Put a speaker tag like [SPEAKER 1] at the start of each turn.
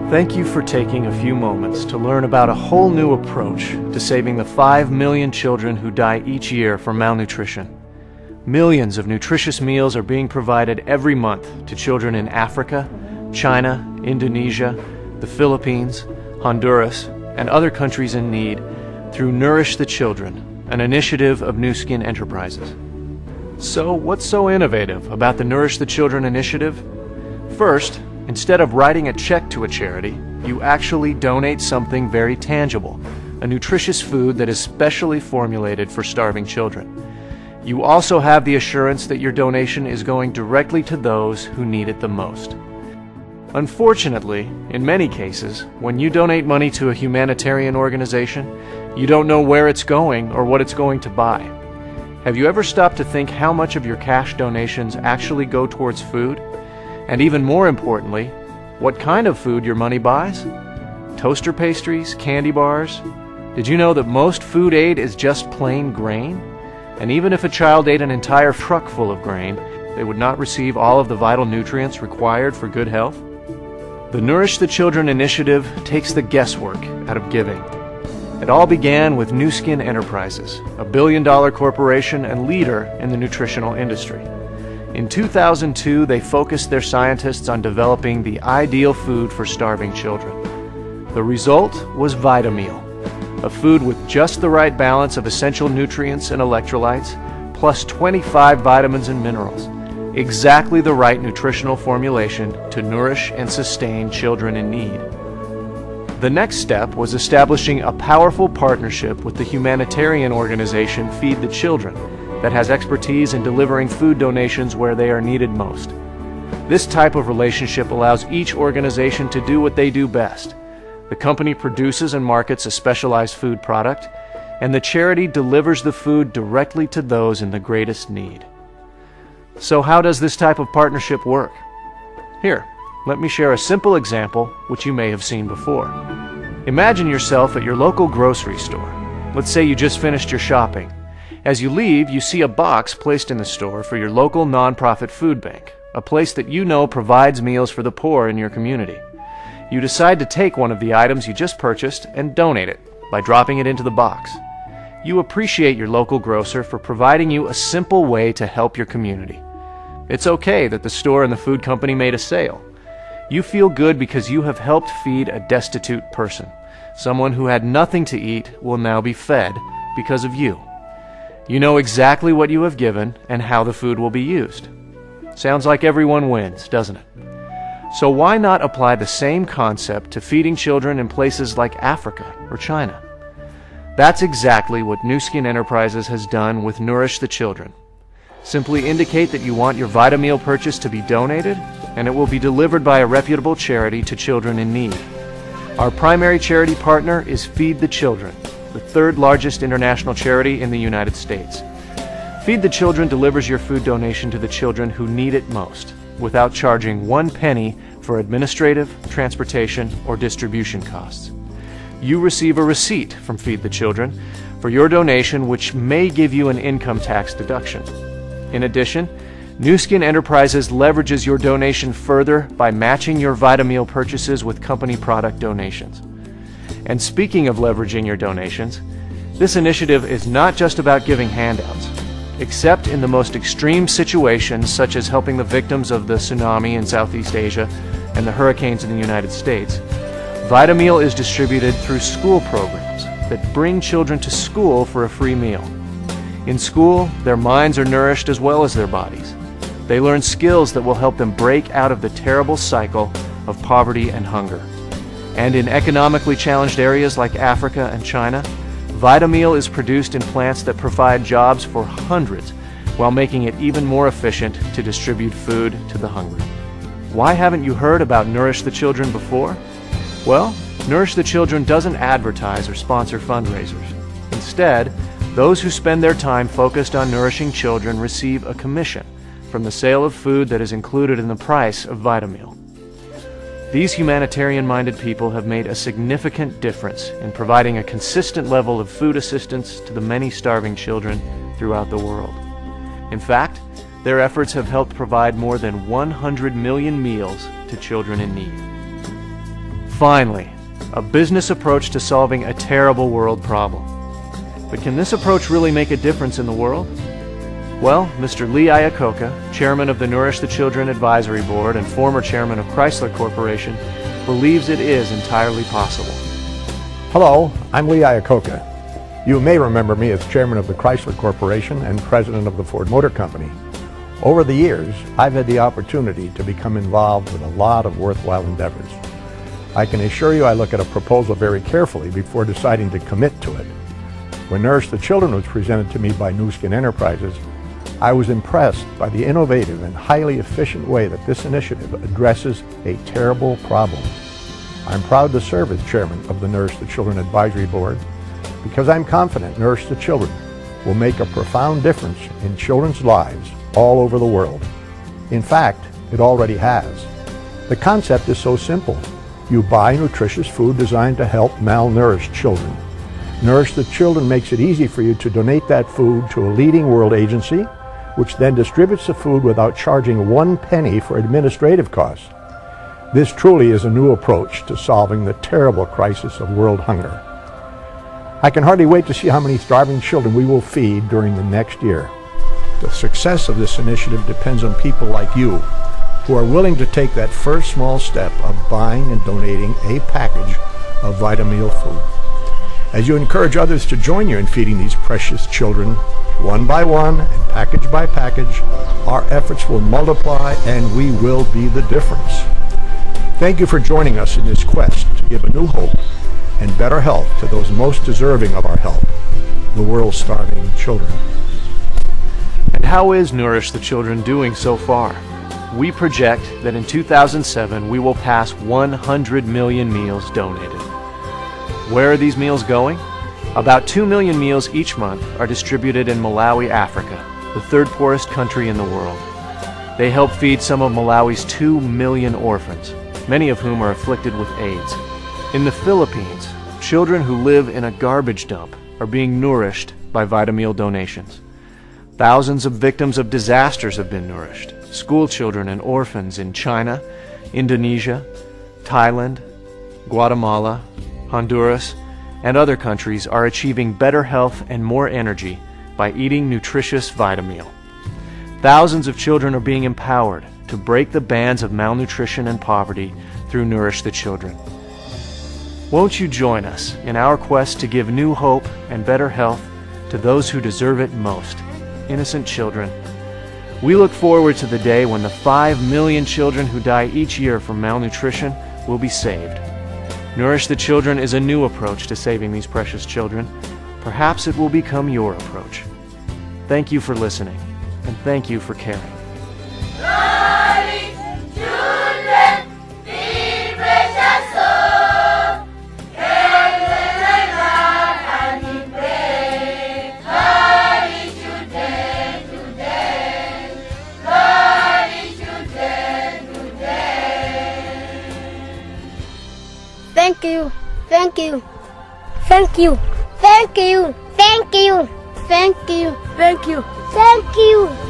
[SPEAKER 1] Thank you for taking a few moments to learn about a whole new approach to saving the 5 million children who die each year from malnutrition. Millions of nutritious meals are being provided every month to children in Africa, China, Indonesia, the Philippines, Honduras, and other countries in need through Nourish the Children, an initiative of NuSkin Enterprises. So, what's so innovative about the Nourish the Children initiative? First, instead of writing a check to a charity, you actually donate something very tangible, a nutritious food that is specially formulated for starving children. You also have the assurance that your donation is going directly to those who need it the most. Unfortunately, in many cases, when you donate money to a humanitarian organization, you don't know where it's going or what it's going to buy. Have you ever stopped to think how much of your cash donations actually go towards food? And even more importantly, what kind of food your money buys? Toaster pastries, candy bars? Did you know that most food aid is just plain grain? And even if a child ate an entire truck full of grain, they would not receive all of the vital nutrients required for good health? The Nourish the Children initiative takes the guesswork out of giving. It all began with NuSkin Enterprises, a billion-dollar corporation and leader in the nutritional industry. In 2002, they focused their scientists on developing the ideal food for starving children. The result was Vitameal, a food with just the right balance of essential nutrients and electrolytes, plus 25 vitamins and minerals, exactly the right nutritional formulation to nourish and sustain children in need. The next step was establishing a powerful partnership with the humanitarian organization Feed the Children, that has expertise in delivering food donations where they are needed most. This type of relationship allows each organization to do what they do best. The company produces and markets a specialized food product, and the charity delivers the food directly to those in the greatest need. So how does this type of partnership work? Here, let me share a simple example which you may have seen before. Imagine yourself at your local grocery store. Let's say you just finished your shopping. As you leave, you see a box placed in the store for your local nonprofit food bank, a place that you know provides meals for the poor in your community. You decide to take one of the items you just purchased and donate it by dropping it into the box. You appreciate your local grocer for providing you a simple way to help your community. It's okay that the store and the food company made a sale. You feel good because you have helped feed a destitute person. Someone who had nothing to eat will now be fed because of you. You know exactly what you have given and how the food will be used. Sounds like everyone wins, doesn't it? So why not apply the same concept to feeding children in places like Africa or China? That's exactly what NuSkin Enterprises has done with Nourish the Children. Simply indicate that you want your Vitameal purchase to be donated, and it will be delivered by a reputable charity to children in need. Our primary charity partner is Feed the Children, the third largest international charity in the United States. Feed the Children delivers your food donation to the children who need it most, without charging 1 penny for administrative, transportation, or distribution costs. You receive a receipt from Feed the Children for your donation, which may give you an income tax deduction. In addition, NuSkin Enterprises leverages your donation further by matching your Vitameal purchases with company product donations. And speaking of leveraging your donations, this initiative is not just about giving handouts. Except in the most extreme situations, such as helping the victims of the tsunami in Southeast Asia and the hurricanes in the United States, Vitameal is distributed through school programs that bring children to school for a free meal. In school, their minds are nourished as well as their bodies. They learn skills that will help them break out of the terrible cycle of poverty and hunger. And in economically challenged areas like Africa and China, Vitameal is produced in plants that provide jobs for hundreds, while making it even more efficient to distribute food to the hungry. Why haven't you heard about Nourish the Children before? Well, Nourish the Children doesn't advertise or sponsor fundraisers. Instead, those who spend their time focused on nourishing children receive a commission from the sale of food that is included in the price of Vitameal. These humanitarian-minded people have made a significant difference in providing a consistent level of food assistance to the many starving children throughout the world. In fact, their efforts have helped provide more than 100 million meals to children in need. Finally, a business approach to solving a terrible world problem. But can this approach really make a difference in the world? Well, Mr. Lee Iacocca, chairman of the Nourish the Children Advisory Board and former chairman of Chrysler Corporation, believes it is entirely possible.
[SPEAKER 2] Hello, I'm Lee Iacocca. You may remember me as chairman of the Chrysler Corporation and president of the Ford Motor Company. Over the years, I've had the opportunity to become involved with a lot of worthwhile endeavors. I can assure you I look at a proposal very carefully before deciding to commit to it. When Nourish the Children was presented to me by NuSkin Enterprises, I was impressed by the innovative and highly efficient way that this initiative addresses a terrible problem. I'm proud to serve as chairman of the Nourish the Children Advisory Board because I'm confident Nourish the Children will make a profound difference in children's lives all over the world. In fact, it already has. The concept is so simple. You buy nutritious food designed to help malnourished children. Nourish the Children makes it easy for you to donate that food to a leading world agency, which then distributes the food without charging 1 penny for administrative costs. This truly is a new approach to solving the terrible crisis of world hunger. I can hardly wait to see how many starving children we will feed during the next year. The success of this initiative depends on people like you who are willing to take that first small step of buying and donating a package of Vitameal food. As you encourage others to join you in feeding these precious children, one by one and package by package, our efforts will multiply and we will be the difference. Thank you for joining us in this quest to give a new hope and better health to those most deserving of our help, the world's starving children.
[SPEAKER 1] And how is Nourish the Children doing so far? We project that in 2007 we will pass 100 million meals donated. Where are these meals going? About 2 million meals each month are distributed in Malawi, Africa, the third poorest country in the world. They help feed some of Malawi's 2 million orphans, many of whom are afflicted with AIDS. In the Philippines, children who live in a garbage dump are being nourished by Vitameal donations. Thousands of victims of disasters have been nourished. School children and orphans in China, Indonesia, Thailand, Guatemala, Honduras, and other countries are achieving better health and more energy by eating nutritious Vitameal. Thousands of children are being empowered to break the bands of malnutrition and poverty through Nourish the Children. Won't you join us in our quest to give new hope and better health to those who deserve it most, innocent children? We look forward to the day when the 5 million children who die each year from malnutrition will be saved. Nourish the Children is a new approach to saving these precious children. Perhaps it will become your approach. Thank you for listening, and thank you for caring.
[SPEAKER 3] Thank you, thank you, thank you, thank you, thank you, thank you, thank you, thank you.